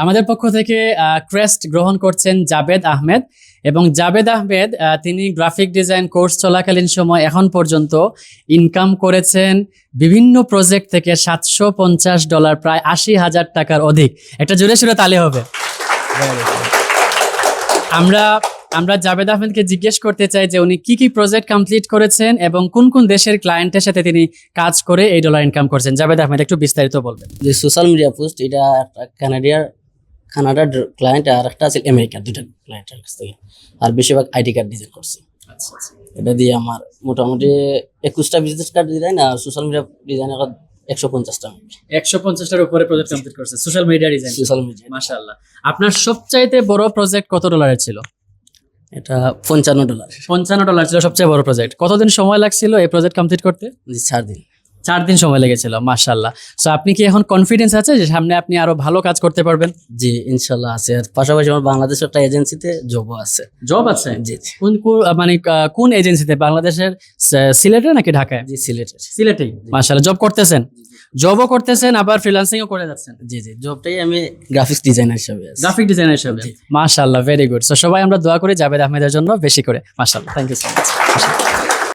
আমাদের পক্ষ থেকে ক্রেস্ট গ্রহণ করছেন জাবেদ আহমেদ, এবং জাবেদ আহমেদ তিনি গ্রাফিক ডিজাইন কোর্স চলাকালীন সময় এখন পর্যন্ত ইনকাম করেছেন বিভিন্ন প্রজেক্ট থেকে $750, প্রায় 80,000 টাকার অধিক। একটা জোরে সোরে তালি হবে। আমরা জাবেদ আহমেদকে জিজ্ঞেস করতে চাই যে উনি কি কি প্রজেক্ট কমপ্লিট করেছেন এবং কোন কোন দেশের ক্লায়েন্টের সাথে তিনি কাজ করে এই ডলার ইনকাম করছেন। জাবেদ আহমেদ একটু বিস্তারিত বলবেন। যে সোশ্যাল মিডিয়া পোস্ট, এটা একটা কানাডার ক্লায়েন্ট আর একটা আছে আমেরিকার, দুইটা ক্লায়েন্টের কাছ থেকে। আর বেশিরভাগ আইডি কার্ড ডিজাইন করছি। আচ্ছা আচ্ছা। এটা দিয়ে আমার মোটামুটি 21টা বিজনেস কার্ড ডিজাইন আর সোশ্যাল মিডিয়া ডিজাইন 150টা। 150টার উপরে প্রজেক্ট কমপ্লিট করছে social media design. Social media, মাশাআল্লাহ। আপনার সবচাইতে বড় প্রজেক্ট কত ডলারের ছিল? এটা $55। $55 ছিল সবচেয়ে বড় প্রজেক্ট। কতদিন সময় লাগছিল এই প্রজেক্ট কমপ্লিট করতে? জি 4 দিন। 4 দিন সময় লেগেছিল। মাশাআল্লাহ। সো আপনি কি এখন কনফিডেন্স আছে যে সামনে আপনি আরো ভালো কাজ করতে পারবেন? জি ইনশাল্লাহ আছে। আর পাশাপাশি আমার বাংলাদেশের একটা এজেন্সিতে জবও আছে। জব আছে? জি। কোন এজেন্সিতে? বাংলাদেশের সিলেটে নাকি ঢাকায়? জি সিলেটের। সিলেটেই। মাশাআল্লাহ। জব করতেছেন? জবও করতেছেন আবার ফ্রিল্যান্সিংও করে যাচ্ছেন? জি জবটাই আমি গ্রাফিক্স ডিজাইনার হিসেবে আছি। গ্রাফিক ডিজাইনার হিসেবে। মাশাআল্লাহ, ভেরি গুড। সো সবাই আমরা দোয়া করি জাবেদ আহমেদের জন্য বেশি করে। মাশাআল্লাহ, থ্যাংক ইউ সো মাচ।